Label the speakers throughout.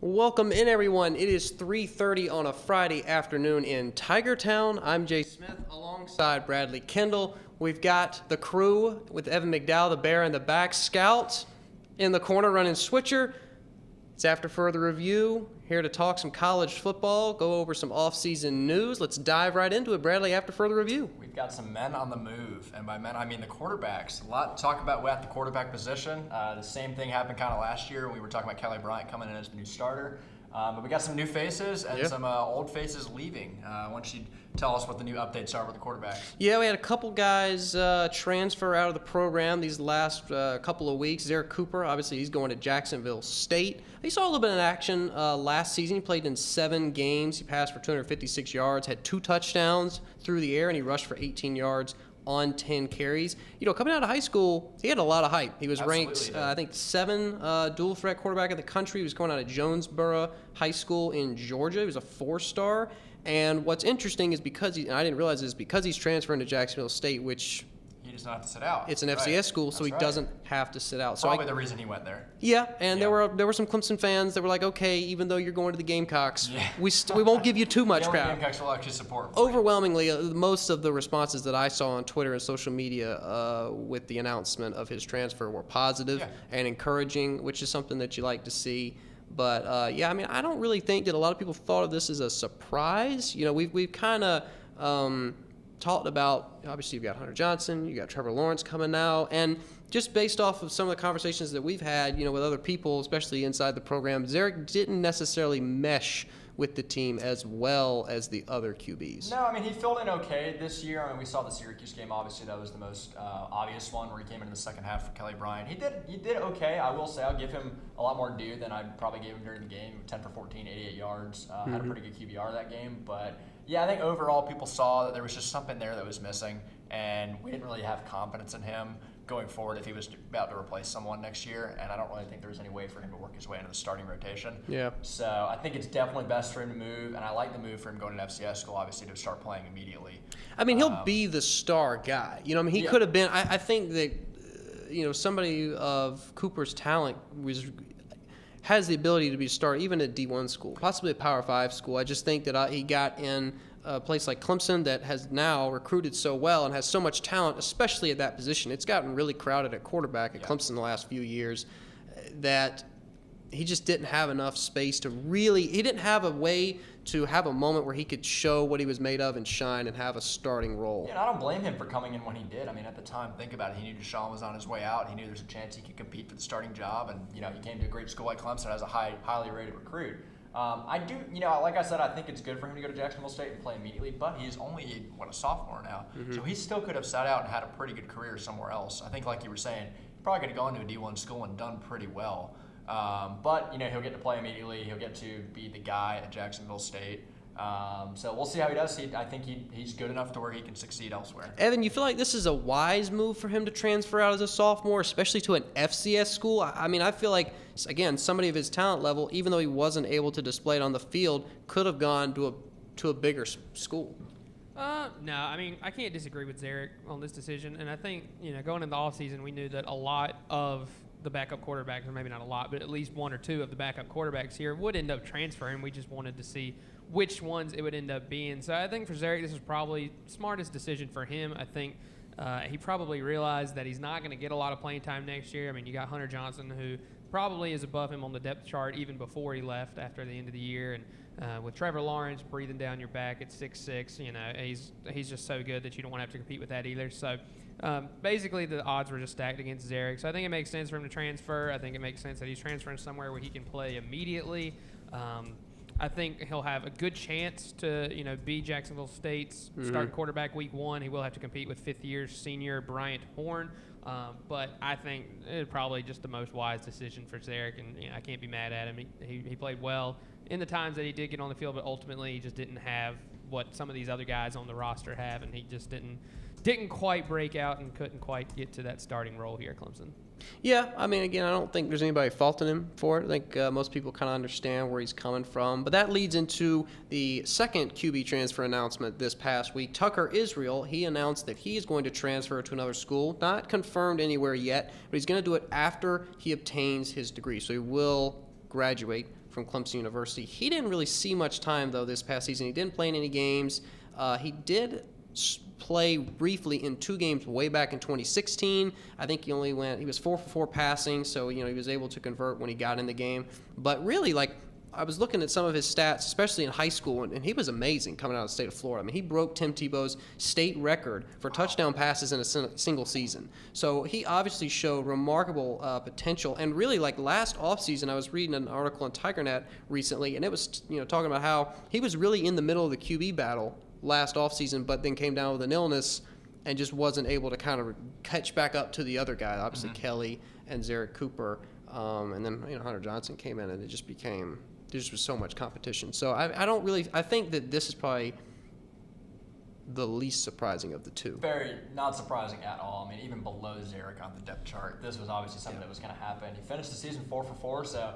Speaker 1: Welcome in, everyone. It is 3:30 on a Friday afternoon in Tigertown. I'm Jay Smith alongside Bradley Kendall. We've got the crew with Evan McDowell, the bear in the back, Scout in the corner running switcher. It's after further review. Here to talk some college football, go over some off-season news. Let's dive right into it, Bradley, after further review.
Speaker 2: We've got some men on the move, and by men, I mean the quarterbacks. A lot to talk about at the quarterback position. The same thing happened kind of last year. We were talking about Kelly Bryant coming in as the new starter. But we got some new faces and some old faces leaving. Why don't you tell us what the new updates are with the quarterbacks? Yeah,
Speaker 1: we had a couple guys transfer out of the program these last couple of weeks. Zerrick Cooper, obviously, he's going to Jacksonville State. He saw a little bit of action last season. He played in 7 games. He passed for 256 yards, had 2 touchdowns through the air, and he rushed for 18 yards on 10 carries. You know, coming out of high school, he had a lot of hype. He was ranked, I think, 7 dual threat quarterback in the country. He was coming out of Jonesboro High School in Georgia. He was a 4-star. And what's interesting is because I didn't realize this, because he's transferring to Jacksonville State, which
Speaker 2: he does not have to sit out.
Speaker 1: It's an FCS school, so he doesn't have to sit out.
Speaker 2: Probably the reason he went there.
Speaker 1: Yeah, and there were some Clemson fans that were like, okay, even though you're going to the Gamecocks, we won't give you too much crap.
Speaker 2: The Gamecocks will actually support.
Speaker 1: Overwhelmingly, most of the responses that I saw on Twitter and social media with the announcement of his transfer were positive and encouraging, which is something that you like to see. But I mean, I don't really think that a lot of people thought of this as a surprise. You know, we've kind of talked about, obviously, you've got Hunter Johnson, you got Trevor Lawrence coming now, and just based off of some of the conversations that we've had, you know, with other people, especially inside the program, Zerrick didn't necessarily mesh with the team as well as the other QBs.
Speaker 2: No, I mean, he filled in okay this year. I mean, we saw the Syracuse game. Obviously, that was the most obvious one where he came into the second half for Kelly Bryant. He did okay. I will say I'll give him a lot more due than I probably gave him during the game. 10 for 14, 88 yards. Had a pretty good QBR that game. But, yeah, I think overall people saw that there was just something there that was missing, and we didn't really have confidence in him going forward if he was about to replace someone next year, and I don't really think there was any way for him to work his way into the starting rotation.
Speaker 1: Yeah.
Speaker 2: So I think it's definitely best for him to move, and I like the move for him going to FCS school, obviously, to start playing immediately.
Speaker 1: I mean, he'll be the star guy. You know, I mean, he could have been. I think that, you know, somebody of Cooper's talent has the ability to be a star even at D1 school, possibly a Power 5 school. I just think that he got in a place like Clemson that has now recruited so well and has so much talent, especially at that position. It's gotten really crowded at quarterback at Clemson the last few years, that he just didn't have enough space to really – he didn't have a way to have a moment where he could show what he was made of and shine and have a starting role.
Speaker 2: Yeah, I don't blame him for coming in when he did. I mean, at the time, think about it. He knew Deshaun was on his way out. He knew there's a chance he could compete for the starting job, and, you know, he came to a great school like Clemson as a highly rated recruit. I do, you know, like I said, I think it's good for him to go to Jacksonville State and play immediately, but he's only, a sophomore now. So he still could have sat out and had a pretty good career somewhere else. I think, like you were saying, he probably could have gone to a D1 school and done pretty well. But, you know, he'll get to play immediately. He'll get to be the guy at Jacksonville State. So we'll see how he does. I think he's good enough to where he can succeed elsewhere.
Speaker 1: Evan, you feel like this is a wise move for him to transfer out as a sophomore, especially to an FCS school? I mean, I feel like, again, somebody of his talent level, even though he wasn't able to display it on the field, could have gone to a bigger school.
Speaker 3: No, I mean, I can't disagree with Zerrick on this decision. And I think, you know, going into the offseason, we knew that a lot of the backup quarterbacks, or maybe not a lot, but at least 1 or 2 of the backup quarterbacks here would end up transferring. We just wanted to see which ones it would end up being. So I think for Zerrick, this is probably the smartest decision for him. I think he probably realized that he's not going to get a lot of playing time next year. I mean, you got Hunter Johnson, who probably is above him on the depth chart even before he left after the end of the year. And with Trevor Lawrence breathing down your back at 6'6", you know, he's just so good that you don't want to have to compete with that either. So basically the odds were just stacked against Zerrick. So I think it makes sense for him to transfer. I think it makes sense that he's transferring somewhere where he can play immediately. I think he'll have a good chance to, you know, be Jacksonville State's starting quarterback week 1. He will have to compete with 5th-year senior Bryant Horn. But I think it's probably just the most wise decision for Zerrick, and you know, I can't be mad at him. He played well in the times that he did get on the field, but ultimately he just didn't have what some of these other guys on the roster have, and he just didn't quite break out and couldn't quite get to that starting role here at Clemson.
Speaker 1: Yeah, I mean, again, I don't think there's anybody faulting him for it. I think most people kind of understand where he's coming from. But that leads into the second QB transfer announcement this past week. Tucker Israel, he announced that he is going to transfer to another school. Not confirmed anywhere yet, but he's going to do it after he obtains his degree. So he will graduate from Clemson University. He didn't really see much time, though, this past season. He didn't play in any games. He did play briefly in 2 games way back in 2016. I think he was 4 for 4 passing, so, he was able to convert when he got in the game. But really, I was looking at some of his stats, especially in high school, and he was amazing coming out of the state of Florida. I mean, he broke Tim Tebow's state record for touchdown passes in a single season. So he obviously showed remarkable potential. And really, last offseason, I was reading an article on TigerNet recently, and it was talking about how he was really in the middle of the QB battle last offseason, but then came down with an illness and just wasn't able to kind of catch back up to the other guy, obviously Kelly and Zarek Cooper. And then Hunter Johnson came in, and it just became – there just was so much competition. So I think that this is probably the least surprising of the two.
Speaker 2: Very not surprising at all. I mean, even below Zarek on the depth chart, this was obviously something that was going to happen. He finished the season 4 for 4, so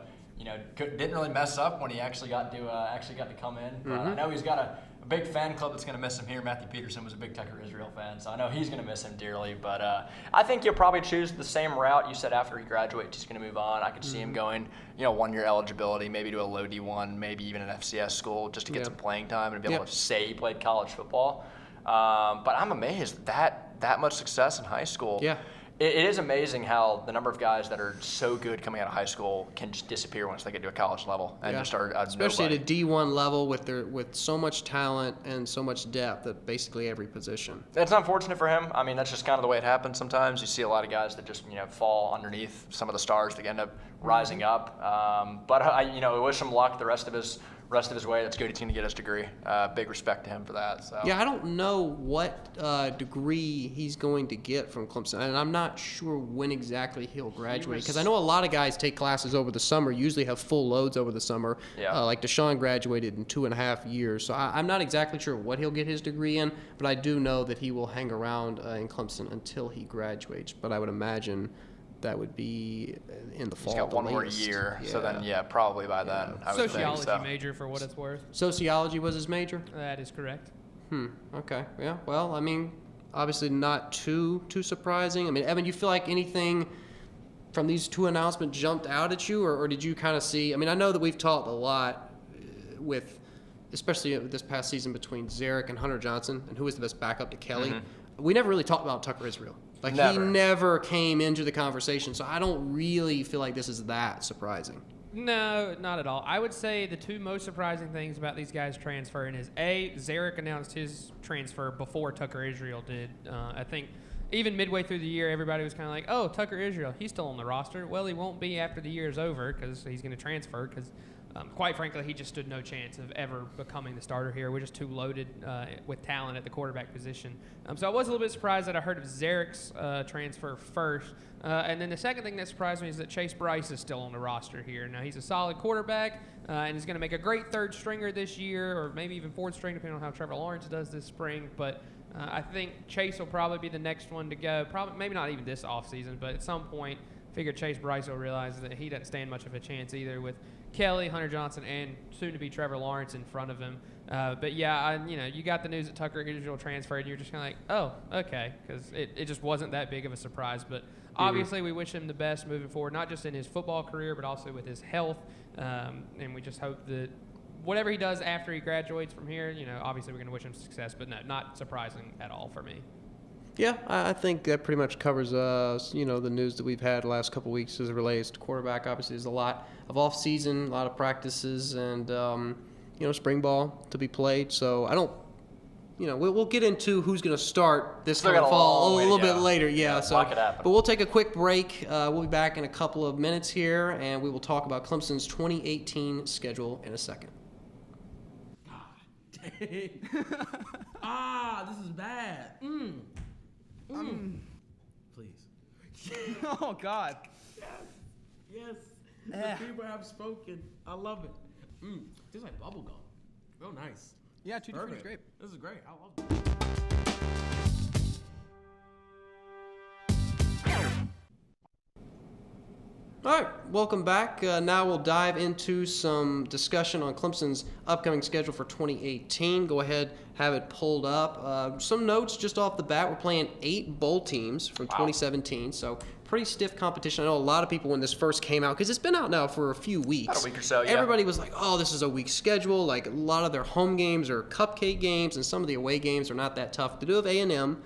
Speaker 2: didn't really mess up when he actually got to come in. But I know he's got a big fan club that's going to miss him here. Matthew Peterson was a big Tucker Israel fan, so I know he's going to miss him dearly. But I think he'll probably choose the same route you said after he graduates. He's going to move on. I could see him going, 1-year eligibility, maybe to a low D1, maybe even an FCS school, just to get some playing time and be able to say he played college football. But I'm amazed that much success in high school.
Speaker 1: Yeah.
Speaker 2: It is amazing how the number of guys that are so good coming out of high school can just disappear once they get to a college level and just start
Speaker 1: especially at a D1 level with so much talent and so much depth at basically every position.
Speaker 2: It's unfortunate for him. I mean, that's just kind of the way it happens sometimes. You see a lot of guys that just fall underneath some of the stars that end up rising up. But I wish him luck the rest of his way. That's good. He's going to get his degree. Big respect to him for that. So.
Speaker 1: Yeah, I don't know what degree he's going to get from Clemson, and I'm not sure when exactly he'll graduate, because I know a lot of guys take classes over the summer, usually have full loads over the summer.
Speaker 2: Yeah.
Speaker 1: Like Deshaun graduated in 2.5 years, so I'm not exactly sure what he'll get his degree in, but I do know that he will hang around in Clemson until he graduates. But I would imagine that would be in the fall.
Speaker 2: He's got one more year, so then probably by then. I would
Speaker 3: Sociology
Speaker 2: think, so.
Speaker 3: major for what it's worth.
Speaker 1: Sociology was his major?
Speaker 3: That is correct.
Speaker 1: Okay. Yeah. Well, I mean, obviously not too surprising. I mean, Evan, you feel like anything from these 2 announcements jumped out at you, or did you kind of see? I mean, I know that we've talked a lot especially this past season, between Zarek and Hunter Johnson, and who was the best backup to Kelly. We never really talked about Tucker Israel. He never came into the conversation, so I don't really feel like this is that surprising.
Speaker 3: No, not at all. I would say the 2 most surprising things about these guys transferring is, A, Zarek announced his transfer before Tucker Israel did. I think even midway through the year, everybody was kind of like, oh, Tucker Israel, he's still on the roster. Well, he won't be after the year is over, because he's going to transfer, because quite frankly, he just stood no chance of ever becoming the starter here. We're just too loaded with talent at the quarterback position. So I was a little bit surprised that I heard of Zarek's transfer first. And then the second thing that surprised me is that Chase Bryce is still on the roster here. Now, he's a solid quarterback and is going to make a great 3rd stringer this year, or maybe even 4th string, depending on how Trevor Lawrence does this spring. But I think Chase will probably be the next one to go. Probably, maybe not even this offseason, but at some point, figure Chase Bryce will realize that he doesn't stand much of a chance either with Kelly, Hunter Johnson, and soon-to-be Trevor Lawrence in front of him. But yeah, you got the news that Tucker Israel transferred, and you're just kind of like, oh, okay, because it just wasn't that big of a surprise. But obviously, we wish him the best moving forward, not just in his football career, but also with his health. And we just hope that whatever he does after he graduates from here, obviously we're going to wish him success. But no, not surprising at all for me.
Speaker 1: Yeah, I think that pretty much covers, the news that we've had the last couple of weeks as it relates to quarterback. Obviously, there's a lot of off-season, a lot of practices, and, spring ball to be played. So I don't, we'll get into who's going to start this fall a little bit later. Yeah, so but we'll take a quick break. We'll be back in a couple of minutes here, and we will talk about Clemson's 2018 schedule in a second.
Speaker 4: God dang. This is bad. Please.
Speaker 5: Oh, God.
Speaker 4: Yes. The people have spoken. I love it. Tastes like bubble gum. Real nice.
Speaker 5: Yeah, Tutti Frutti is great.
Speaker 4: This is great. I love it.
Speaker 1: All right, welcome back. Now we'll dive into some discussion on Clemson's upcoming schedule for 2018. Go ahead, have it pulled up. Some notes just off the bat. We're playing 8 bowl teams from 2017, so pretty stiff competition. I know a lot of people when this first came out, because it's been out now for a few weeks.
Speaker 2: About a week or so, yeah.
Speaker 1: Everybody was like, oh, this is a weak schedule. Like, a lot of their home games are cupcake games, and some of the away games are not that tough. They do have A&M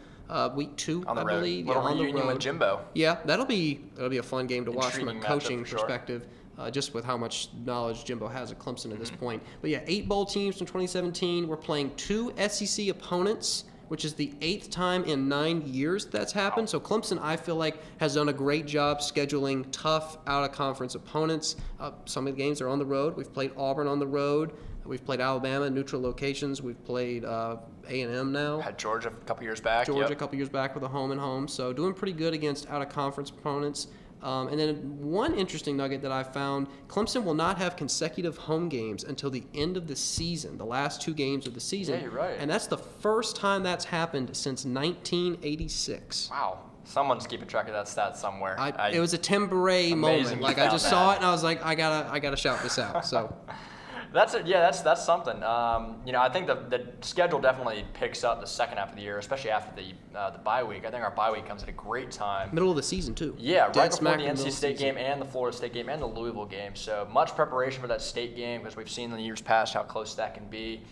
Speaker 1: week 2,
Speaker 2: On the
Speaker 1: I
Speaker 2: road.
Speaker 1: believe.
Speaker 2: Little
Speaker 1: on the
Speaker 2: reunion
Speaker 1: road.
Speaker 2: with Jimbo.
Speaker 1: Yeah, that'll be a fun game to watch from a
Speaker 2: Intriguing matchup
Speaker 1: coaching
Speaker 2: for sure.
Speaker 1: perspective. Just with how much knowledge Jimbo has at Clemson at
Speaker 2: Mm-hmm.
Speaker 1: this point. But yeah, 8 bowl teams from 2017. We're playing 2 SEC opponents, which is the 8th time in 9 years that's happened. So Clemson, I feel like, has done a great job scheduling tough out-of-conference opponents. Some of the games are on the road. We've played Auburn on the road. We've played Alabama in neutral locations. We've played A&M now.
Speaker 2: Had Georgia a couple years back.
Speaker 1: Georgia a
Speaker 2: Yep.
Speaker 1: couple years back with a home and home. So doing pretty good against out-of-conference opponents. And then one interesting nugget that I found, Clemson will not have consecutive home games until the end of the season, the last 2 games of the season.
Speaker 2: Yeah, you're right.
Speaker 1: And that's the first time that's happened since 1986.
Speaker 2: Wow. Someone's keeping track of that stat somewhere.
Speaker 1: It was a Tim Beret
Speaker 2: Amazing
Speaker 1: moment.
Speaker 2: you
Speaker 1: Like, I
Speaker 2: found
Speaker 1: just
Speaker 2: that.
Speaker 1: saw it and I was like, I gotta shout this out. So
Speaker 2: That's it. Yeah, that's something. I think the schedule definitely picks up the second half of the year, especially after the bye week. I think our bye week comes at a great time.
Speaker 1: middle of the season too.
Speaker 2: Yeah,
Speaker 1: Dead
Speaker 2: right before
Speaker 1: smack
Speaker 2: the
Speaker 1: in middle
Speaker 2: NC
Speaker 1: of
Speaker 2: State
Speaker 1: season.
Speaker 2: game and the Florida State game and the Louisville game. So much preparation for that state game because we've seen in the years past how close that can be.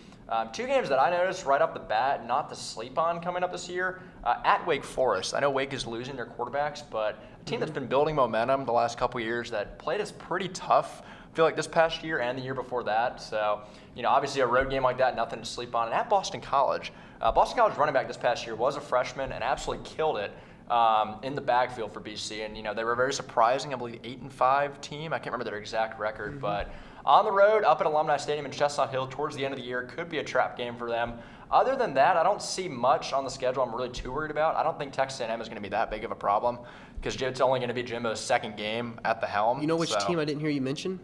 Speaker 2: 2 games that I noticed right off the bat, not to sleep on coming up this year, at Wake Forest. I know Wake is losing their quarterbacks, but a team that's been building momentum the last couple years that played us pretty tough, I feel like this past year and the year before that. So, obviously a road game like that, nothing to sleep on. And at Boston College, Boston College running back this past year was a freshman and absolutely killed it in the backfield for BC. And, they were very surprising, I believe 8-5 team. I can't remember their exact record, but on the road, up at Alumni Stadium in Chestnut Hill towards the end of the year, could be a trap game for them. Other than that, I don't see much on the schedule I'm really too worried about. I don't think Texas A&M is going to be that big of a problem because it's only going to be Jimbo's second game at the helm.
Speaker 1: You know which
Speaker 2: so-
Speaker 1: team I didn't hear you mention?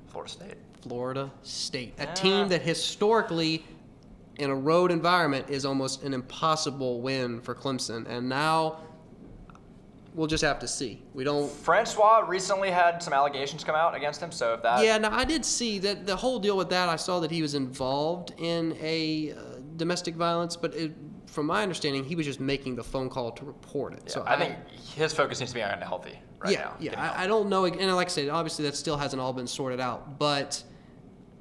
Speaker 2: Florida State.
Speaker 1: Florida State. A
Speaker 2: Yeah.
Speaker 1: team that historically, in a road environment, is almost an impossible win for Clemson. And now we'll just have to see. We don't.
Speaker 2: Francois recently had some allegations come out against him, so if that.
Speaker 1: Yeah, now I did see that the whole deal with that. I saw that he was involved in a domestic violence, but from my understanding, he was just making the phone call to report it.
Speaker 2: Yeah,
Speaker 1: So
Speaker 2: I think his focus needs to be on healthy right now.
Speaker 1: Yeah,
Speaker 2: getting healthy.
Speaker 1: I don't know. And like I said, obviously that still hasn't all been sorted out, but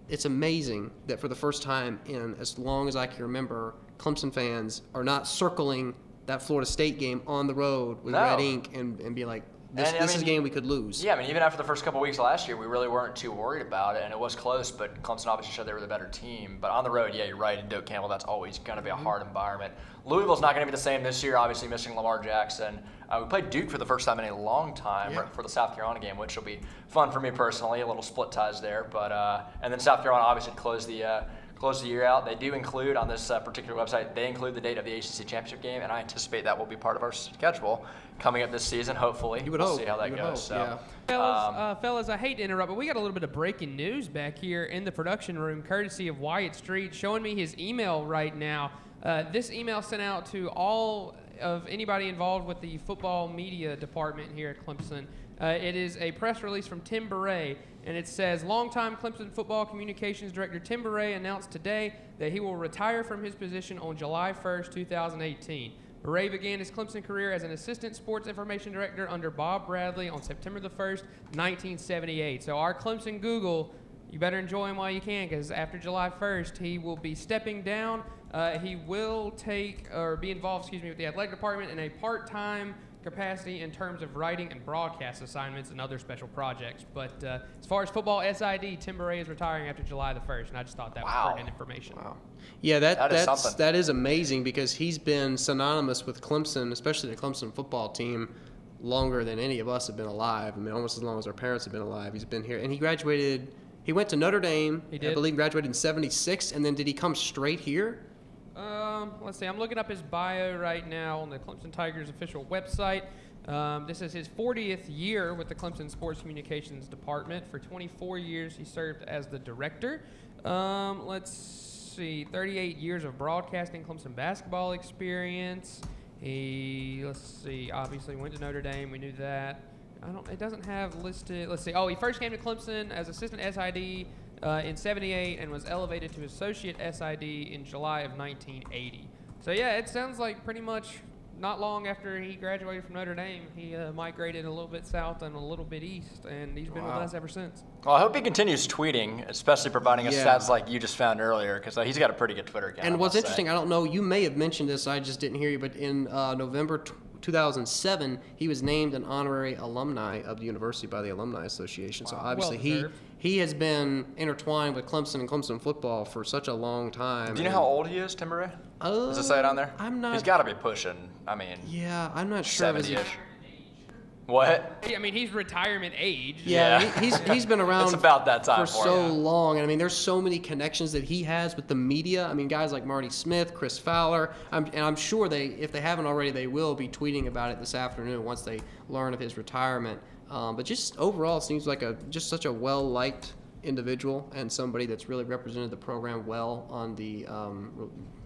Speaker 1: it's amazing that for the first time in as long as I can remember, Clemson fans are not circling that Florida State game on the road with
Speaker 2: No.
Speaker 1: red ink and be like, this is a game we could lose.
Speaker 2: Yeah, I mean, even after the first couple weeks last year, we really weren't too worried about it, and it was close, but Clemson obviously showed they were the better team. But on the road, yeah, you're right, in Doak Campbell, that's always going to be a hard environment. Louisville's not going to be the same this year, obviously missing Lamar Jackson. We played Duke for the first time in a long time for the South Carolina game, which will be fun for me personally, a little split ties there. But and then South Carolina obviously closed the year out. They do include on this particular website, they include the date of the ACC championship game, and I anticipate that will be part of our schedule coming up this season, hopefully.
Speaker 1: You would
Speaker 2: we'll
Speaker 1: hope.
Speaker 2: see how that
Speaker 1: You would
Speaker 2: goes.
Speaker 1: hope,
Speaker 2: So,
Speaker 1: yeah.
Speaker 3: Fellas, I hate to interrupt, but we got a little bit of breaking news back here in the production room, courtesy of Wyatt Street, showing me his email right now. This email sent out to all of anybody involved with the football media department here at Clemson. It is a press release from Tim Beret, and it says, longtime Clemson football communications director Tim Beret announced today that he will retire from his position on July 1st, 2018. Beret began his Clemson career as an assistant sports information director under Bob Bradley on September the 1st, 1978. So our Clemson Google, you better enjoy him while you can, because after July 1st, he will be stepping down. He will be involved, with the athletic department in a part-time capacity in terms of writing and broadcast assignments and other special projects. But as far as football SID, Tim Beret is retiring after July the 1st, and I just thought that was pertinent information.
Speaker 1: Wow. Yeah,
Speaker 2: That is something.
Speaker 1: that is amazing because he's been synonymous with Clemson, especially the Clemson football team, longer than any of us have been alive. I mean, almost as long as our parents have been alive. He's been here, and he graduated. He went to Notre Dame.
Speaker 3: He did.
Speaker 1: I believe graduated in '76, and then did he come straight here?
Speaker 3: Let's see. I'm looking up his bio right now on the Clemson Tigers official website. This is his 40th year with the Clemson Sports Communications Department. For 24 years, he served as the director. Let's see. 38 years of broadcasting Clemson basketball experience. He, obviously went to Notre Dame. We knew that. It doesn't have listed. Let's see. Oh, he first came to Clemson as assistant SID in '78 and was elevated to associate SID in July of 1980. So yeah, it sounds like pretty much not long after he graduated from Notre Dame, he migrated a little bit south and a little bit east, and he's been with us ever since.
Speaker 2: Well, I hope he continues tweeting, especially providing us
Speaker 1: Yeah.
Speaker 2: stats like you just found earlier, because he's got a pretty good Twitter account.
Speaker 1: And
Speaker 2: I
Speaker 1: what's
Speaker 2: must
Speaker 1: interesting,
Speaker 2: say.
Speaker 1: I don't know, you may have mentioned this, I just didn't hear you, but in November 2007, he was named an honorary alumni of the university by the Alumni Association. So obviously
Speaker 3: Well-deserved.
Speaker 1: he has been intertwined with Clemson and Clemson football for such a long time.
Speaker 2: Do you know how old he is, Tim Murray? Does it say it on there?
Speaker 1: I'm not.
Speaker 2: He's got to be pushing,
Speaker 1: Yeah, I'm not sure.
Speaker 2: 70-ish. What?
Speaker 3: I mean, he's retirement age.
Speaker 1: Yeah,
Speaker 2: Yeah.
Speaker 1: he's been around
Speaker 2: It's about that time
Speaker 1: for
Speaker 2: for
Speaker 1: so
Speaker 2: him.
Speaker 1: long. And I mean, there's so many connections that he has with the media. I mean, guys like Marty Smith, Chris Fowler, and I'm sure if they haven't already, they will be tweeting about it this afternoon once they learn of his retirement. But just overall, it seems like just such a well-liked individual and somebody that's really represented the program well on the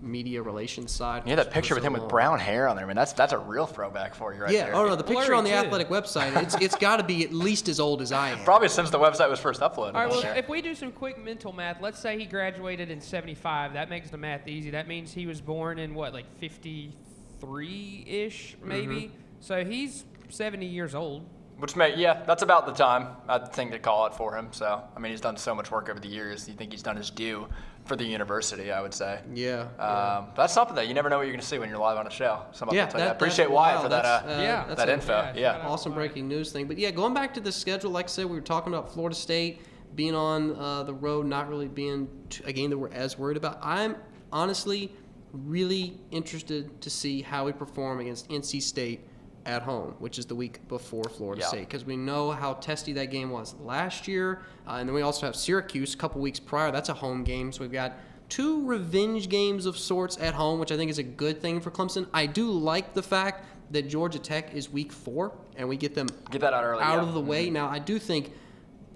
Speaker 1: media relations side.
Speaker 2: Yeah, that picture with him with brown hair on there. I mean, that's a real throwback for you right
Speaker 1: Yeah,
Speaker 2: there.
Speaker 1: oh no, the picture
Speaker 3: Blurry,
Speaker 1: on the
Speaker 3: too.
Speaker 1: athletic website, it's got to be at least as old as I am.
Speaker 2: Probably since the website was first uploaded.
Speaker 3: All right, well,
Speaker 2: Sure.
Speaker 3: if we do some quick mental math, let's say he graduated in 75. That makes the math easy. That means he was born in, what, like 53-ish, maybe? So he's 70 years old.
Speaker 2: That's about the time, I think, to call it for him. So, I mean, he's done so much work over the years. You think he's done his due for the university, I would say.
Speaker 1: Yeah.
Speaker 2: But that's something that you never know what you're going to see when you're live on a show. Somebody
Speaker 1: Yeah,
Speaker 2: will tell you that.
Speaker 1: that's
Speaker 2: Appreciate Wyatt
Speaker 1: wow,
Speaker 2: for that,
Speaker 1: that's
Speaker 2: that info. Yeah.
Speaker 1: Awesome breaking news thing. But yeah, going back to the schedule, like I said, we were talking about Florida State being on the road, not really being a game that we're as worried about. I'm honestly really interested to see how we perform against NC State at home, which is the week before Florida
Speaker 2: Yeah.
Speaker 1: State, because we know how testy that game was last year. And then we also have Syracuse a couple weeks prior. That's a home game. So we've got two revenge games of sorts at home, which I think is a good thing for Clemson. I do like the fact that Georgia Tech is week 4, and we get them
Speaker 2: Get that out early.
Speaker 1: out
Speaker 2: yeah.
Speaker 1: of the way. Now, I do think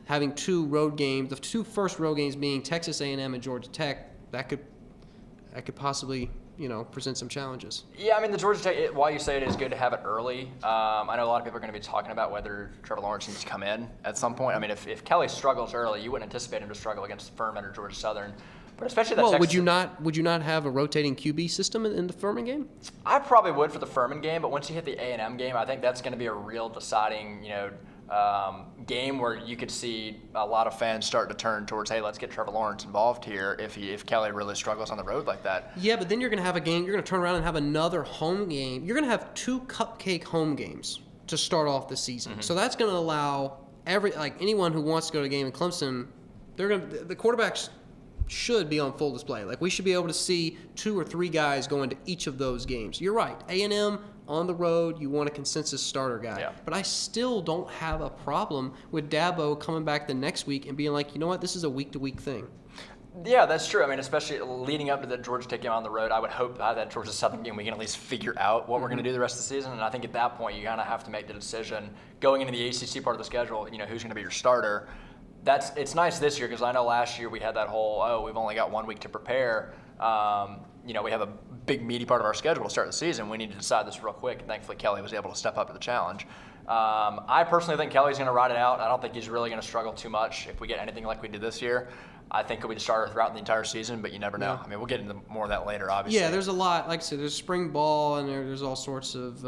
Speaker 1: having two road games, the two first road games being Texas A&M and Georgia Tech, that could possibly, present some challenges.
Speaker 2: Yeah, I mean, the Georgia Tech, while you say it is good to have it early, I know a lot of people are going to be talking about whether Trevor Lawrence needs to come in at some point. I mean, if Kelly struggles early, you wouldn't anticipate him to struggle against Furman or Georgia Southern. But especially that
Speaker 1: Well,
Speaker 2: Texas,
Speaker 1: would you not have a rotating QB system in the Furman game?
Speaker 2: I probably would for the Furman game, but once you hit the A&M game, I think that's going to be a real deciding, game where you could see a lot of fans start to turn towards, hey, let's get Trevor Lawrence involved here if Kelly really struggles on the road like that.
Speaker 1: Yeah, but then you're going to have a game. You're going to turn around and have another home game. You're going to have 2 cupcake home games to start off the season.
Speaker 2: Mm-hmm.
Speaker 1: So that's going to allow anyone who wants to go to a game in Clemson, the quarterbacks should be on full display. Like, we should be able to see 2 or 3 guys go into each of those games. You're right. A&M on the road, you want a consensus starter guy.
Speaker 2: Yeah.
Speaker 1: But I still don't have a problem with Dabo coming back the next week and being like, you know what, this is a week-to-week thing.
Speaker 2: Yeah, that's true. I mean, especially leading up to the Georgia Tech game on the road, I would hope that Georgia Southern game we can at least figure out what we're going to do the rest of the season. And I think at that point, you kind of have to make the decision going into the ACC part of the schedule, who's going to be your starter. It's nice this year because I know last year we had that whole, we've only got 1 week to prepare. We have a big meaty part of our schedule to start the season. We need to decide this real quick. And thankfully, Kelly was able to step up to the challenge. I personally think Kelly's going to ride it out. I don't think he's really going to struggle too much if we get anything like we did this year. I think he'll be the starter throughout the entire season, but you never know.
Speaker 1: Yeah.
Speaker 2: I mean, we'll get into more of that later, obviously.
Speaker 1: Yeah, there's a lot. Like I said, there's spring ball and there's all sorts of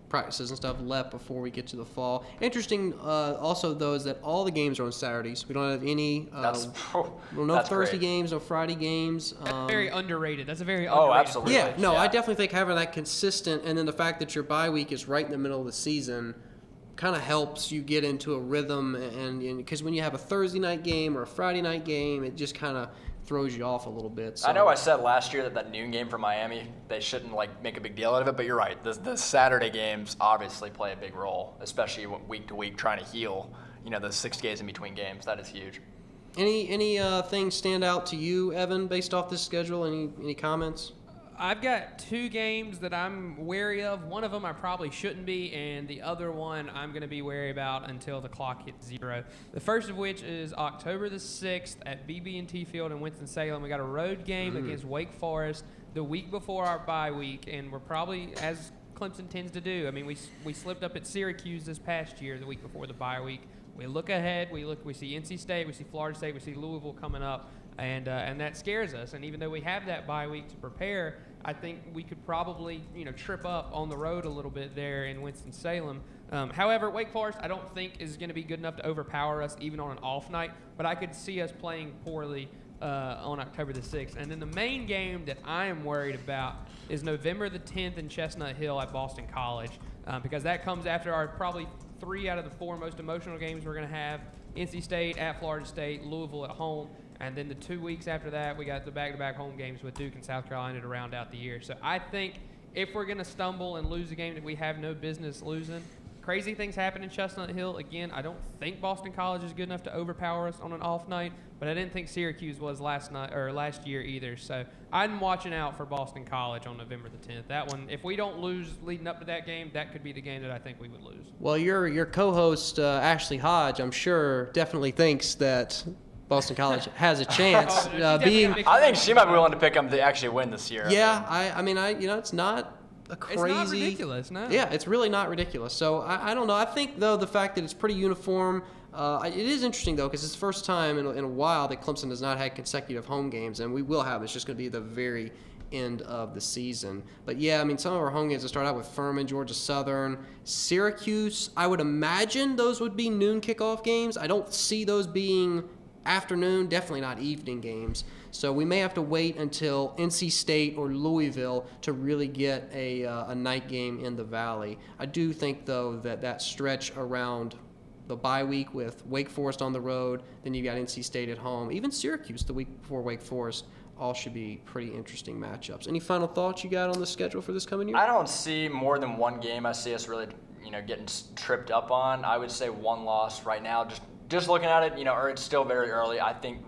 Speaker 1: practices and stuff left before we get to the fall. Interesting, also though, is that all the games are on Saturdays. We don't have any. No
Speaker 2: that's
Speaker 1: Thursday
Speaker 2: great.
Speaker 1: games, no Friday games.
Speaker 3: That's very underrated. That's a very
Speaker 2: Oh,
Speaker 3: underrated.
Speaker 2: absolutely.
Speaker 1: Yeah, no,
Speaker 2: Yeah.
Speaker 1: I definitely think having that consistent, and then the fact that your bye week is right in the middle of the season, kind of helps you get into a rhythm. And because when you have a Thursday night game or a Friday night game, it just kind of throws you off a little bit. So.
Speaker 2: I know I said last year that noon game for Miami, they shouldn't make a big deal out of it, but you're right. The Saturday games obviously play a big role, especially week to week trying to heal, the 6 days in between games. That is huge.
Speaker 1: Any things stand out to you, Evan, based off this schedule? Any comments?
Speaker 3: I've got 2 games that I'm wary of. One of them I probably shouldn't be, and the other one I'm going to be wary about until the clock hits 0. The first of which is October the 6th at BB&T Field in Winston-Salem. We got a road game against Wake Forest the week before our bye week, and we're probably, as Clemson tends to do, I mean, we slipped up at Syracuse this past year, the week before the bye week. We look ahead, we see NC State, we see Florida State, we see Louisville coming up, and that scares us. And even though we have that bye week to prepare, I think we could probably, trip up on the road a little bit there in Winston-Salem. However, Wake Forest, I don't think is going to be good enough to overpower us even on an off night, but I could see us playing poorly on October the 6th. And then the main game that I am worried about is November the 10th in Chestnut Hill at Boston College, because that comes after our probably 3 out of the 4 most emotional games we're going to have. NC State at Florida State, Louisville at home, and then the 2 weeks after that, we got the back-to-back home games with Duke and South Carolina to round out the year. So I think if we're going to stumble and lose a game that we have no business losing, crazy things happen in Chestnut Hill. Again, I don't think Boston College is good enough to overpower us on an off night, but I didn't think Syracuse was last year either. So I'm watching out for Boston College on November the 10th. That one, if we don't lose leading up to that game, that could be the game that I think we would lose.
Speaker 1: Well, your co-host Ashley Hodge, I'm sure, definitely thinks that Boston College has a chance.
Speaker 2: I think she might be willing to pick them to actually win this year.
Speaker 1: Yeah, I mean, it's not a crazy.
Speaker 3: It's not ridiculous, no.
Speaker 1: Yeah, it's really not ridiculous. So I don't know. I think though the fact that it's pretty uniform, it is interesting though because it's the first time in a while that Clemson has not had consecutive home games, and we will have. It's just going to be the very end of the season. But yeah, I mean, some of our home games will start out with Furman, Georgia Southern, Syracuse. I would imagine those would be noon kickoff games. I don't see those being afternoon, definitely not evening games. So we may have to wait until NC State or Louisville to really get a night game in the Valley. I do think, though, that stretch around the bye week with Wake Forest on the road, then you got NC State at home, even Syracuse the week before Wake Forest, all should be pretty interesting matchups. Any final thoughts you got on the schedule for this coming year?
Speaker 2: I don't see more than one game I see us really, getting tripped up on. I would say one loss right now. Just looking at it, or it's still very early. I think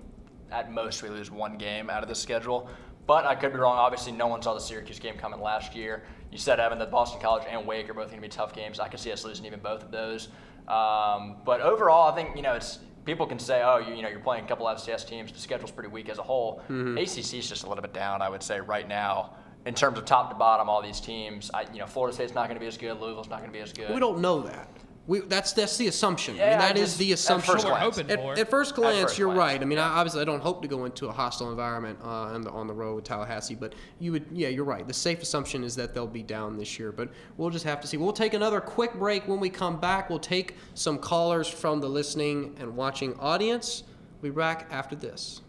Speaker 2: at most we lose one game out of the schedule. But I could be wrong. Obviously, no one saw the Syracuse game coming last year. You said, Evan, that Boston College and Wake are both going to be tough games. I could see us losing even both of those. But overall, I think, it's people can say, oh, you're playing a couple FCS teams. The schedule's pretty weak as a whole.
Speaker 1: Mm-hmm.
Speaker 2: ACC's just a little bit down, I would say, right now. In terms of top to bottom, all these teams, Florida State's not going to be as good. Louisville's not going to be as good.
Speaker 1: We don't know that. That's the assumption.
Speaker 2: Yeah,
Speaker 1: I mean, that is the assumption.
Speaker 3: At
Speaker 1: first glance, you're
Speaker 2: glance.
Speaker 1: right. I mean, obviously, I don't hope to go into a hostile environment on the road with Tallahassee, but you're right. The safe assumption is that they'll be down this year, but we'll just have to see. We'll take another quick break. When we come back, we'll take some callers from the listening and watching audience. We'll be back after this.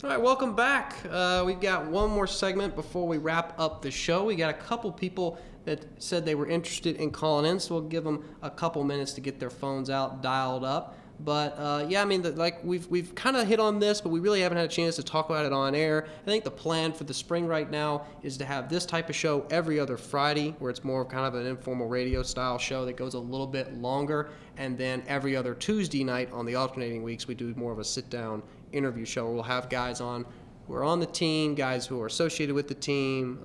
Speaker 1: All right, welcome back. We've got one more segment before we wrap up the show. We got a couple people that said they were interested in calling in, so we'll give them a couple minutes to get their phones out, dialed up. But yeah, I mean, we've kind of hit on this, but we really haven't had a chance to talk about it on air. I think the plan for the spring right now is to have this type of show every other Friday, where it's more of kind of an informal radio style show that goes a little bit longer, and then every other Tuesday night on the alternating weeks we do more of a sit-down interview show where we'll have guys on who are on the team, guys who are associated with the team.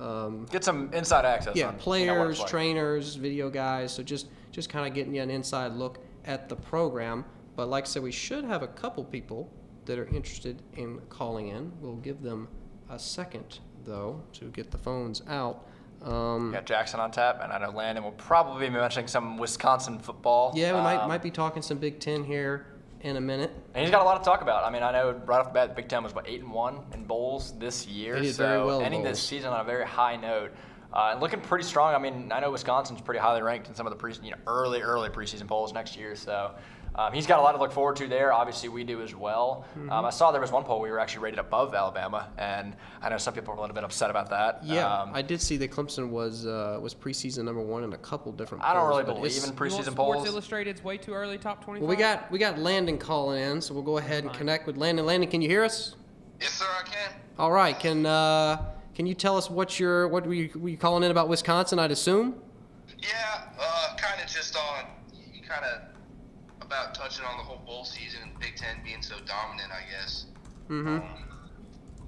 Speaker 2: Get some inside access.
Speaker 1: Yeah,
Speaker 2: on,
Speaker 1: players,
Speaker 2: what it's like.
Speaker 1: trainers, video guys. So just kind of getting you an inside look at the program. But like I said, we should have a couple people that are interested in calling in. We'll give them a second, though, to get the phones out.
Speaker 2: We got Jackson on tap, and I know Landon will probably be mentioning some Wisconsin football.
Speaker 1: Yeah, we might be talking some Big Ten here in a minute.
Speaker 2: And he's got a lot to talk about. I mean, I know right off the bat, the Big Ten was 8-1 in bowls this year.
Speaker 1: They did
Speaker 2: so
Speaker 1: very well in
Speaker 2: ending
Speaker 1: bowls.
Speaker 2: this season on a very high note. And looking pretty strong. I mean, I know Wisconsin's pretty highly ranked in some of the early preseason polls next year. So he's got a lot to look forward to there. Obviously, we do as well.
Speaker 1: Mm-hmm.
Speaker 2: I saw there was one poll we were actually rated above Alabama, and I know some people were a little bit upset about that.
Speaker 1: Yeah, I did see that Clemson was preseason number 1 in a couple different polls.
Speaker 2: I don't really
Speaker 1: but
Speaker 2: believe in
Speaker 3: You want
Speaker 2: preseason
Speaker 3: Sports
Speaker 2: polls.
Speaker 3: Illustrated's way too early top 25?
Speaker 1: Well, we got Landon calling in, so we'll go ahead and connect with Landon. Landon, can you hear us?
Speaker 6: Yes, sir, I can.
Speaker 1: All right. Can you tell us what were you calling in about Wisconsin? I'd assume.
Speaker 6: Yeah, kind of just on, you kind of about touching on the whole bowl season and Big Ten being so dominant, I guess.
Speaker 1: Mm-hmm.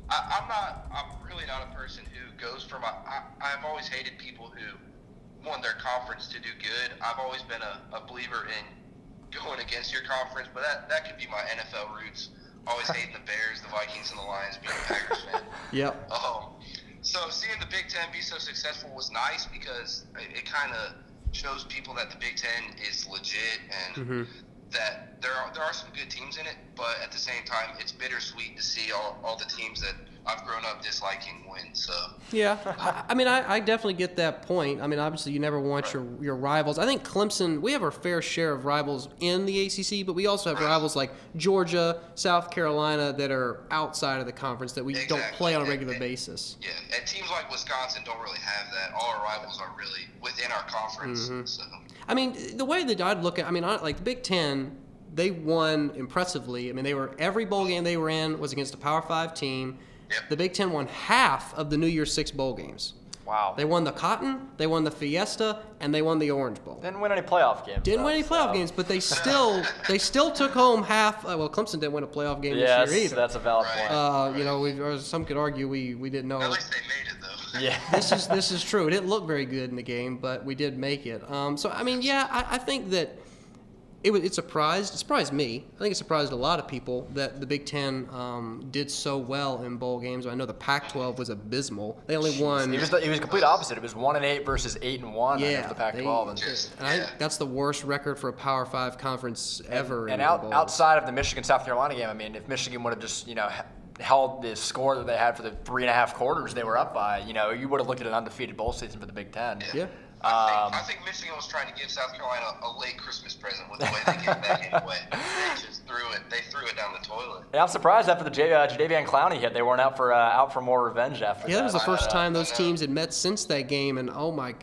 Speaker 6: I'm really not a person who goes for I've always hated people who want their conference to do good. I've always been a believer in going against your conference, but that could be my NFL roots. Always hating the Bears, the Vikings, and the Lions, being a Packers fan.
Speaker 1: Yep.
Speaker 6: So seeing the Big Ten be so successful was nice because it kind of shows people that the Big Ten is legit and that there are some good teams in it, but at the same time, it's bittersweet to see all the teams that I've grown up disliking win. So
Speaker 1: yeah, I mean, I definitely get that point. I mean, obviously, you never want your rivals. I think Clemson, we have our fair share of rivals in the ACC, but we also have rivals like Georgia, South Carolina that are outside of the conference that we don't play on a regular basis.
Speaker 6: Yeah, and teams like Wisconsin don't really have that. All our rivals are really within our conference. So.
Speaker 1: I mean, the way that I'd look at, I mean, like the Big Ten, they won impressively. I mean, every bowl game they were in was against a Power 5 team.
Speaker 6: Yep.
Speaker 1: The Big Ten won half of the New Year's 6 bowl games.
Speaker 2: Wow.
Speaker 1: They won the Cotton, they won the Fiesta, and they won the Orange Bowl.
Speaker 2: Didn't win any playoff games.
Speaker 1: Didn't win any playoff games, but they still took home half. Well, Clemson didn't win a playoff game this year either.
Speaker 2: That's a valid point.
Speaker 1: You know, some could argue we didn't know.
Speaker 6: At least they made it though.
Speaker 2: Yeah.
Speaker 1: This is true. It didn't look very good in the game, but we did make it. So I mean, yeah, I think that it surprised me. I think it surprised a lot of people that the Big Ten did so well in bowl games. I know the Pac-12 was abysmal. They only won.
Speaker 2: It was complete opposite. It was 1-8 versus 8-1
Speaker 1: Yeah,
Speaker 2: the Pac-12.
Speaker 1: And I think that's the worst record for a Power 5 conference ever.
Speaker 2: And
Speaker 1: in the bowls.
Speaker 2: outside of the Michigan-South Carolina game, I mean, if Michigan would have just, held the score that they had for the 3.5 quarters they were up by, you would have looked at an undefeated bowl season for the Big Ten.
Speaker 1: Yeah.
Speaker 6: I think Michigan was trying to give South Carolina a late Christmas present with the way they came back anyway. They threw it down the toilet.
Speaker 2: Yeah, I'm surprised after the Jadeveon Clowney hit, they weren't out for more revenge after that.
Speaker 1: Yeah, that was the first time those teams had met since that game, and oh my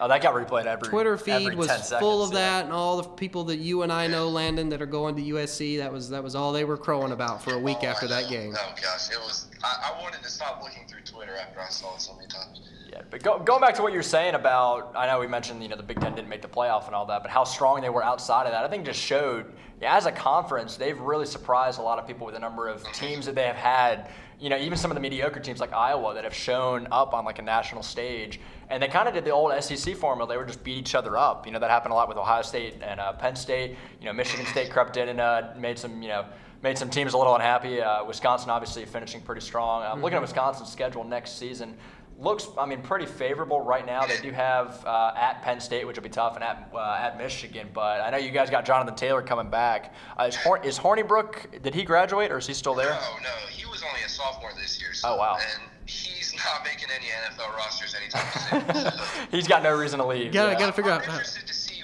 Speaker 2: that got replayed every
Speaker 1: Twitter feed
Speaker 2: every
Speaker 1: was
Speaker 2: 10 seconds,
Speaker 1: full of that, and all the people that you and I know, Landon, that are going to USC. That was all they were crowing about for a week after that game.
Speaker 6: Oh gosh, it was. I wanted to stop looking through Twitter after I saw it so many times.
Speaker 2: Yeah, but going back to what you're saying about, I know we mentioned the Big Ten didn't make the playoff and all that, but how strong they were outside of that, I think just showed, as a conference, they've really surprised a lot of people with the number of teams that they have had. Even some of the mediocre teams like Iowa that have shown up on like a national stage, and they kind of did the old SEC formula. They would just beat each other up. That happened a lot with Ohio State and Penn State. Michigan State crept in and made some teams a little unhappy. Wisconsin obviously finishing pretty strong. Looking at Wisconsin's schedule next season, looks, pretty favorable right now. They do have at Penn State, which will be tough, and at Michigan. But I know you guys got Jonathan Taylor coming back. Is Hornibrook, did he graduate, or is he still there?
Speaker 6: No, he was only a sophomore this year. So,
Speaker 2: oh, wow.
Speaker 6: And he's not making any NFL rosters anytime soon. So.
Speaker 2: He's got no reason to leave.
Speaker 1: Got to figure out.
Speaker 6: I'm interested to see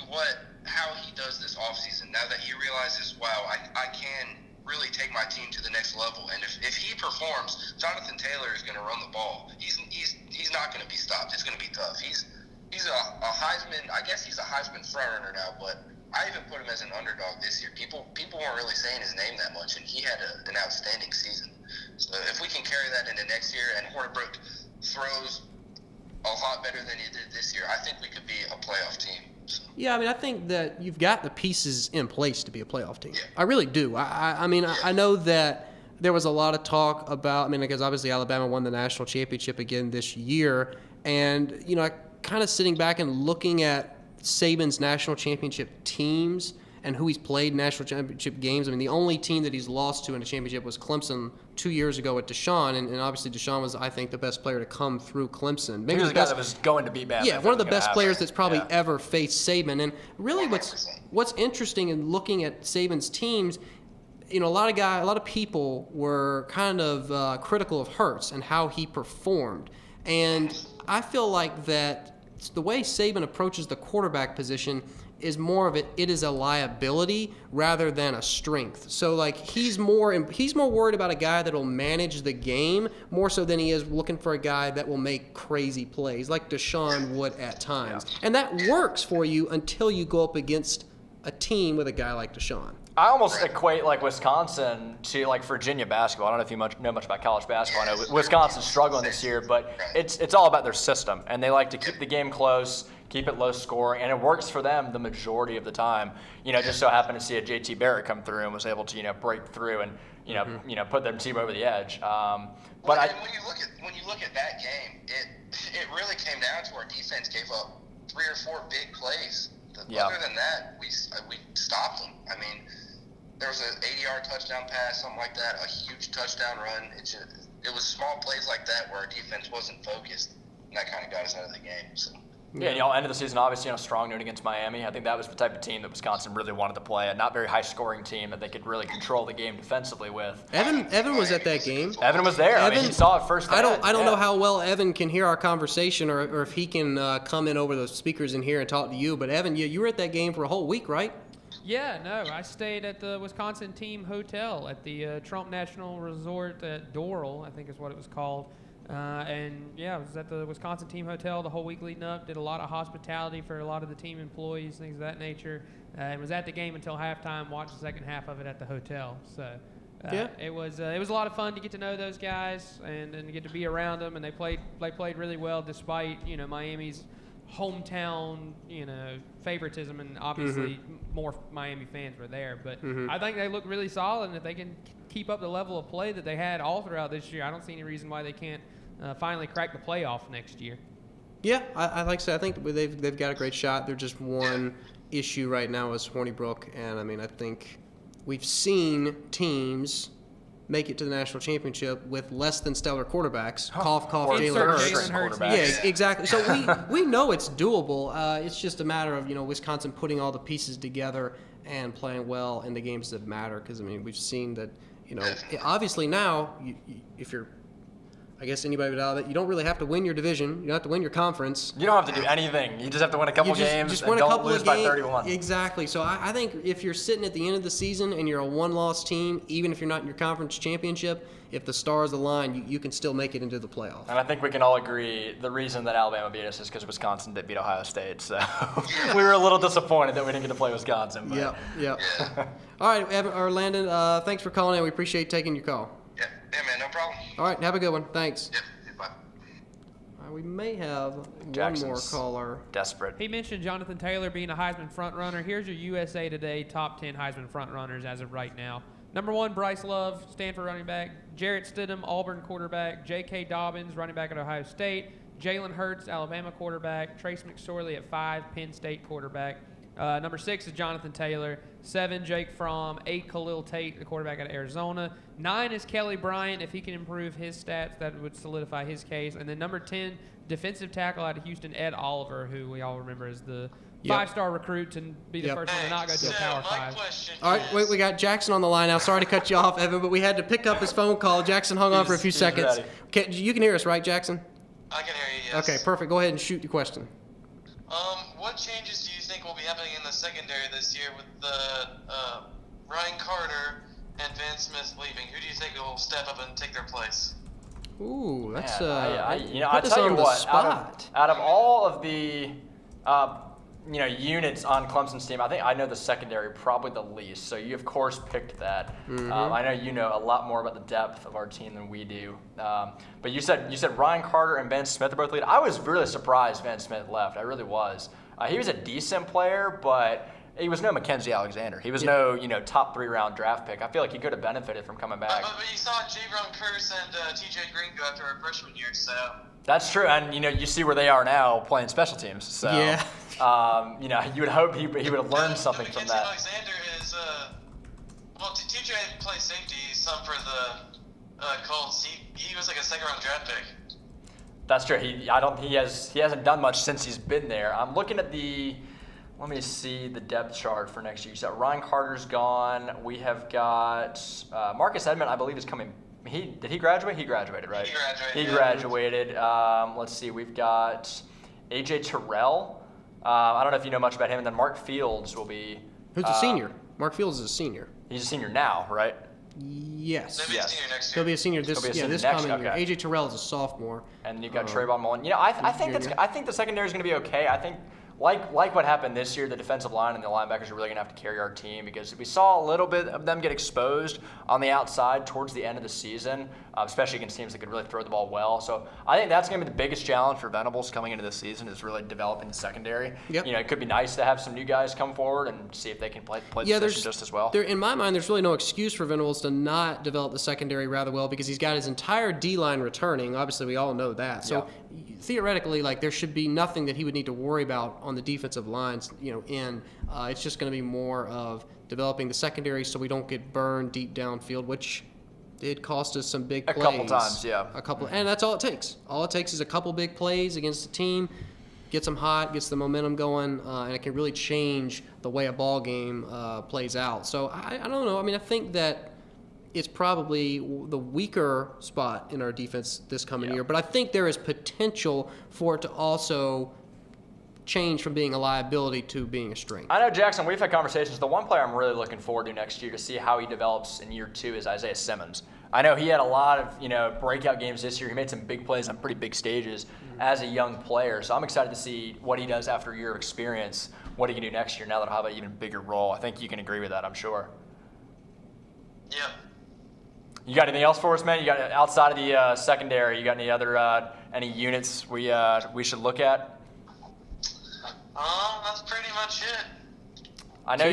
Speaker 6: how he does this offseason now that he realizes, wow, I can really take my team to the next level. And if he performs, Jonathan Taylor is going to run the ball. He's not going to be stopped. It's going to be tough. He's a Heisman. I guess he's a Heisman frontrunner now, but I even put him as an underdog this year. People weren't really saying his name that much, and he had an outstanding season. So if we can carry that into next year, and Hornibrook throws a lot better than he did this year, I think we could be a playoff team. So.
Speaker 1: Yeah, I think that you've got the pieces in place to be a playoff team.
Speaker 6: Yeah.
Speaker 1: I really do. I know that there was a lot of talk about, because obviously Alabama won the national championship again this year, and, kind of sitting back and looking at Saban's national championship teams and who he's played national championship games. The only team that he's lost to in a championship was Clemson 2 years ago at Deshaun, and obviously Deshaun was, I think, the best player to come through Clemson.
Speaker 2: Maybe the guy that was going to be bad.
Speaker 1: Yeah, one of the best players that's probably ever faced Saban. And really what's interesting in looking at Saban's teams, a lot of people were kind of critical of Hurts and how he performed. And I feel like that the way Saban approaches the quarterback position is more of it is a liability rather than a strength. So he's more worried about a guy that'll manage the game more so than he is looking for a guy that will make crazy plays like Deshaun would at times. Yeah. And that works for you until you go up against a team with a guy like Deshaun.
Speaker 2: I almost equate Wisconsin to Virginia basketball. I don't know if you know much about college basketball. I know Wisconsin's struggling this year, but it's all about their system, and they like to keep the game close. keep it low scoring, and it works for them the majority of the time. Just so happened to see a JT Barrett come through and was able to break through and put their team over the edge.
Speaker 6: And when you look at that game, it really came down to our defense gave up 3 or 4 big plays. Other than that, we stopped them. I mean, there was an 80-yard touchdown pass, something like that, a huge touchdown run. It was small plays like that where our defense wasn't focused, and that kind of got us out of the game. So.
Speaker 2: Yeah, and y'all ended the season obviously on a strong note against Miami. I think that was the type of team that Wisconsin really wanted to play, a not very high-scoring team that they could really control the game defensively with.
Speaker 1: Evan was at that game.
Speaker 2: Evan was there. I mean, he saw it first.
Speaker 1: I don't know how well Evan can hear our conversation or if he can come in over the speakers in here and talk to you. But Evan, you were at that game for a whole week, right?
Speaker 3: Yeah, no, I stayed at the Wisconsin team hotel at the Trump National Resort at Doral, I think is what it was called. I was at the Wisconsin team hotel the whole week leading up, did a lot of hospitality for a lot of the team employees, things of that nature, and was at the game until halftime, watched the second half of it at the hotel. So it was a lot of fun to get to know those guys and to get to be around them, and they played really well despite, Miami's hometown, favoritism, and obviously more Miami fans were there. But I think they look really solid, and if they can keep up the level of play that they had all throughout this year, I don't see any reason why they can't finally crack the playoff next year.
Speaker 1: Yeah, I like I said, I think they've got a great shot. They're just one issue right now is Hornibrook, and I mean, I think we've seen teams make it to the national championship with less than stellar quarterbacks. Cough, Jalen Hurts. Yeah, exactly. So we know it's doable. It's just a matter of Wisconsin putting all the pieces together and playing well in the games that matter. Because I mean, we've seen that obviously now if you're, I guess anybody would know that you don't really have to win your division. You don't have to win your conference.
Speaker 2: You don't have to do anything. You just have to win a couple games
Speaker 1: just
Speaker 2: and
Speaker 1: win a
Speaker 2: don't
Speaker 1: couple
Speaker 2: lose
Speaker 1: of
Speaker 2: by
Speaker 1: games.
Speaker 2: 31.
Speaker 1: Exactly. So I think if you're sitting at the end of the season and you're a one-loss team, even if you're not in your conference championship, if the stars align, you can still make it into the playoff.
Speaker 2: And I think we can all agree the reason that Alabama beat us is because Wisconsin did beat Ohio State. So we were a little disappointed that we didn't get to play Wisconsin. But.
Speaker 1: Yep. All right, Evan, or Landon, thanks for calling in. We appreciate taking your call.
Speaker 6: Yeah, man, no problem.
Speaker 1: All right, have a good one. Thanks.
Speaker 6: Yeah, bye.
Speaker 1: We may have
Speaker 2: Jackson's
Speaker 1: one more caller.
Speaker 2: Desperate.
Speaker 3: He mentioned Jonathan Taylor being a Heisman frontrunner. Here's your USA Today top 10 Heisman frontrunners as of right now. Number 1, Bryce Love, Stanford running back. Jarrett Stidham, Auburn quarterback. J.K. Dobbins, running back at Ohio State. Jalen Hurts, Alabama quarterback. Trace McSorley at 5, Penn State quarterback. Number 6 is Jonathan Taylor. 7, Jake Fromm. 8, Khalil Tate, the quarterback at Arizona. 9 is Kelly Bryant. If he can improve his stats, that would solidify his case. And then number 10, defensive tackle out of Houston, Ed Oliver, who we all remember as the 5-star recruit to be the first one to not go to a Power 5.
Speaker 1: All right, wait, we got Jackson on the line now. Sorry to cut you off, Evan, but we had to pick up his phone call. Jackson hung on for a few seconds. You can hear us, right, Jackson?
Speaker 7: I can hear you, yes.
Speaker 1: Okay, perfect. Go ahead and shoot your question.
Speaker 7: What changes do you think will be happening in the secondary this year with the Ryan Carter and Van Smith leaving? Who do you think will step up and take their place?
Speaker 1: Ooh, that's
Speaker 2: I tell you what, out of all of the units on Clemson's team, I know the secondary probably the least. So you of course picked that. I know you know a lot more about the depth of our team than we do. But you said Ryan Carter and Ben Smith are both lead. I was really surprised Van Smith left. I really was. He was a decent player, but he was no Mackenzie Alexander. He was no top 3 round draft pick. I feel like he could have benefited from coming back.
Speaker 7: But you saw Javon Curse and T.J. Green go after our freshman year, so.
Speaker 2: That's true, and you see where they are now playing special teams. So
Speaker 1: yeah.
Speaker 2: You would hope he would have learned something from that.
Speaker 7: Alexander is T.J. plays safety some for the Colts. He was like a second-round draft pick.
Speaker 2: That's true. He hasn't done much since he's been there. I'm looking at let me see the depth chart for next year. So Ryan Carter's gone. We have got Marcus Edmond, I believe, is coming. Did he graduate? He graduated, right? He graduated. Let's see. We've got A.J. Terrell. I don't know if you know much about him. And then Mark Fields will be.
Speaker 1: Who's a senior? Mark Fields is a senior.
Speaker 2: He's a senior now, right?
Speaker 1: Yes.
Speaker 7: He'll be a senior next year.
Speaker 1: He'll be a senior this coming year. A.J. Terrell is a sophomore.
Speaker 2: And you got Trayvon Mullen. I think the secondary is going to be okay. I think like what happened this year, the defensive line and the linebackers are really going to have to carry our team because we saw a little bit of them get exposed on the outside towards the end of the season, especially against teams that could really throw the ball well. So I think that's going to be the biggest challenge for Venables coming into this season is really developing the secondary.
Speaker 1: Yep.
Speaker 2: It could be nice to have some new guys come forward and see if they can play the position just as well.
Speaker 1: In my mind, there's really no excuse for Venables to not develop the secondary rather well because he's got his entire D-line returning. Obviously, we all know that. So theoretically, there should be nothing that he would need to worry about on the defensive lines, it's just going to be more of developing the secondary so we don't get burned deep downfield, which did cost us some big plays.
Speaker 2: A couple times, yeah.
Speaker 1: And that's all it takes. All it takes is a couple big plays against a team, gets them hot, gets the momentum going, and it can really change the way a ball game plays out. So I don't know. I mean, I think that it's probably the weaker spot in our defense this coming year, but I think there is potential for it to also change from being a liability to being a strength.
Speaker 2: I know, Jackson, we've had conversations. The one player I'm really looking forward to next year to see how he develops in year 2 is Isaiah Simmons. I know he had a lot of, breakout games this year. He made some big plays on pretty big stages as a young player. So I'm excited to see what he does after a year of experience, what he can do next year now that he'll have an even bigger role. I think you can agree with that, I'm sure.
Speaker 7: Yeah.
Speaker 2: You got anything else for us, man? You got outside of the secondary, you got any other any units we should look at?
Speaker 7: That's pretty much it.
Speaker 2: I know
Speaker 1: So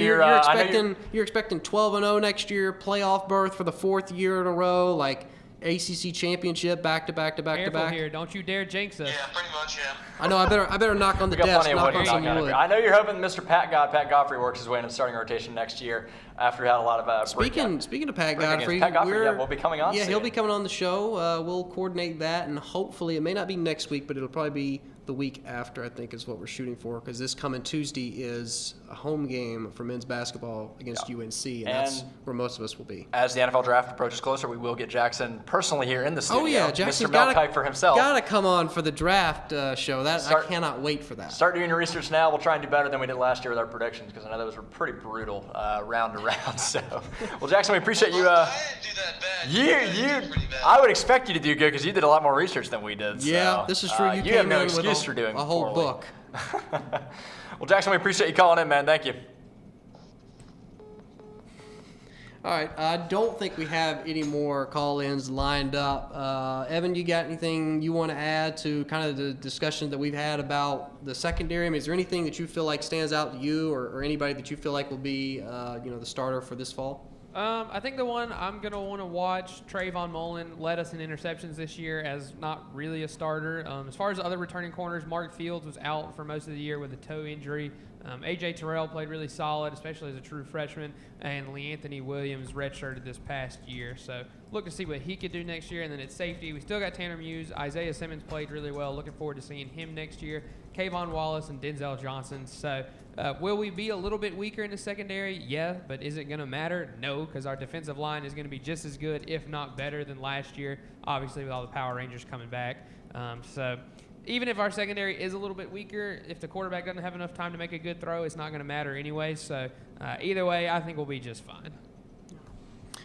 Speaker 2: you're
Speaker 1: expecting 12-0 next year, playoff berth for the 4th year in a row, ACC championship back to back to back to
Speaker 3: Careful
Speaker 1: back.
Speaker 3: here. Don't you dare jinx us.
Speaker 7: Yeah, pretty much, yeah.
Speaker 1: I know. I better knock on the
Speaker 2: We got
Speaker 1: desk,
Speaker 2: plenty of
Speaker 1: knock
Speaker 2: wood
Speaker 1: on
Speaker 2: to
Speaker 1: some
Speaker 2: knock out of
Speaker 1: wood.
Speaker 2: here. I know you're hoping Mr. Pat Godfrey works his way into the starting rotation next year after he had a lot of
Speaker 1: Speaking of Pat Godfrey,
Speaker 2: Pat Godfrey will be coming on.
Speaker 1: Yeah,
Speaker 2: soon.
Speaker 1: he'll be coming on the show. We'll coordinate that, and hopefully it may not be next week, but it'll probably be the week after, I think, is what we're shooting for, because this coming Tuesday is a home game for men's basketball against UNC, and that's where most of us will be.
Speaker 2: As the NFL draft approaches closer, we will get Jackson personally here in the studio.
Speaker 1: Oh yeah, Jackson's
Speaker 2: Mr. Mel Kiper himself.
Speaker 1: Gotta come on for the draft show. I cannot wait for that.
Speaker 2: Start doing your research now. We'll try and do better than we did last year with our predictions, because I know those were pretty brutal round to round. So, well, Jackson, we appreciate you.
Speaker 7: I didn't do that bad.
Speaker 2: You,
Speaker 7: did pretty bad.
Speaker 2: I would expect you to do good because you did a lot more research than we did.
Speaker 1: Yeah,
Speaker 2: so,
Speaker 1: this is true. You
Speaker 2: have
Speaker 1: came
Speaker 2: no
Speaker 1: in with
Speaker 2: excuse for doing
Speaker 1: a whole
Speaker 2: poorly.
Speaker 1: book.
Speaker 2: Well, Jackson, we appreciate you calling in, man. Thank you.
Speaker 1: All right, I don't think we have any more call-ins lined up. Evan, you got anything you want to add to kind of the discussion that we've had about the secondary? I mean, is there anything that you feel like stands out to you, or anybody that you feel like will be, the starter for this fall?
Speaker 3: I think the one I'm going to want to watch, Trayvon Mullen led us in interceptions this year as not really a starter. As far as other returning corners, Mark Fields was out for most of the year with a toe injury. A.J. Terrell played really solid, especially as a true freshman, and LeAnthony Williams redshirted this past year. So look to see what he could do next year. And then at safety, we still got Tanner Muse. Isaiah Simmons played really well. Looking forward to seeing him next year. Kayvon Wallace and Denzel Johnson. So will we be a little bit weaker in the secondary? Yeah, but is it going to matter? No, because our defensive line is going to be just as good, if not better, than last year, obviously with all the Power Rangers coming back. So even if our secondary is a little bit weaker, if the quarterback doesn't have enough time to make a good throw, it's not going to matter anyway. So either way, I think we'll be just fine.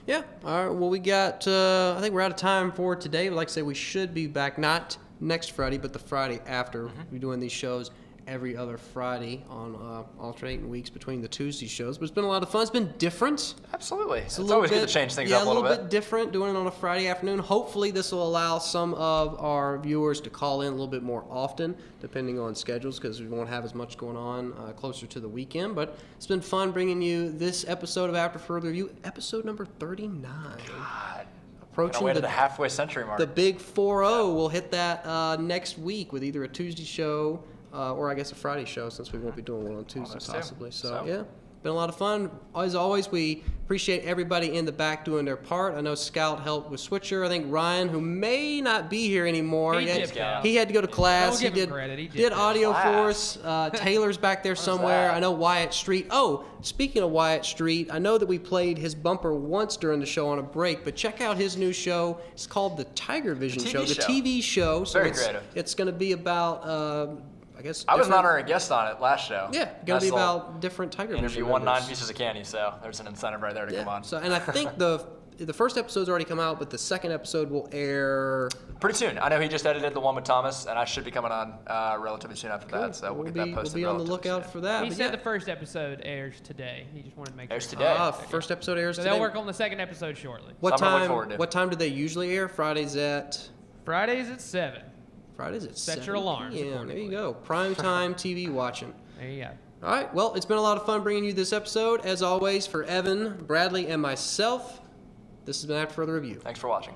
Speaker 1: Yeah. All right. Well, we got, I think we're out of time for today. But like I said, we should be back not next Friday, but the Friday after. We're doing these shows every other Friday on alternating weeks between the Tuesday shows. But it's been a lot of fun. It's been different.
Speaker 2: Absolutely. It's always good to change things up a little bit.
Speaker 1: Different doing it on a Friday afternoon. Hopefully this will allow some of our viewers to call in a little bit more often, depending on schedules, because we won't have as much going on closer to the weekend. But it's been fun bringing you this episode of After Further Review, episode number 39.
Speaker 2: God.
Speaker 1: Approaching
Speaker 2: Way to the halfway century mark.
Speaker 1: the big 4-0. We'll hit that next week with either a Tuesday show or I guess a Friday show, since we won't be doing one on Tuesday possibly. So yeah, been a lot of fun. As always, we appreciate everybody in the back doing their part. I know Scout helped with Switcher. I think Ryan, who may not be here anymore,
Speaker 3: He
Speaker 1: he
Speaker 3: dipped out.
Speaker 1: had to go to class.
Speaker 3: Don't give
Speaker 1: He
Speaker 3: him credit. He
Speaker 1: did
Speaker 3: dipped out.
Speaker 1: audio
Speaker 2: Class.
Speaker 1: for us. Taylor's back there somewhere.
Speaker 2: that?
Speaker 1: I know Wyatt Street. Oh, speaking of Wyatt Street, I know that we played his bumper once during the show on a break, but check out his new show. It's called the Tiger Vision
Speaker 2: TV
Speaker 1: Show, the
Speaker 2: show.
Speaker 1: TV show. So
Speaker 2: Very creative.
Speaker 1: It's going to be about, I guess.
Speaker 2: I was an
Speaker 1: different-
Speaker 2: honorary guest on it last show.
Speaker 1: Yeah, going to be about different Tiger
Speaker 2: Interview
Speaker 1: Vision
Speaker 2: won 9
Speaker 1: members.
Speaker 2: pieces of candy, so there's an incentive right there to come on.
Speaker 1: So, and I think the first episode's already come out, but the second episode will air
Speaker 2: Pretty soon. I know he just edited the one with Thomas, and I should be coming on relatively soon after that. So we'll get that posted.
Speaker 1: We'll be on the
Speaker 2: relatively
Speaker 1: lookout
Speaker 2: soon.
Speaker 1: for that.
Speaker 3: He
Speaker 1: but
Speaker 3: said
Speaker 1: yeah.
Speaker 3: the first episode airs today. He just wanted to make
Speaker 2: Airs
Speaker 3: sure.
Speaker 2: today.
Speaker 1: First episode airs
Speaker 3: So
Speaker 1: today.
Speaker 3: they'll work on the second episode shortly.
Speaker 1: What
Speaker 2: Something to look
Speaker 1: time?
Speaker 2: forward to.
Speaker 1: What time do they usually air? Fridays at
Speaker 3: Fridays at 7.
Speaker 1: 7
Speaker 3: Set your alarms
Speaker 1: p.m. There you
Speaker 3: accordingly.
Speaker 1: go. Prime time TV watching.
Speaker 3: There you go.
Speaker 1: All right. Well, it's been a lot of fun bringing you this episode. As always, for Evan, Bradley, and myself, this has been After Further Review.
Speaker 2: Thanks for watching.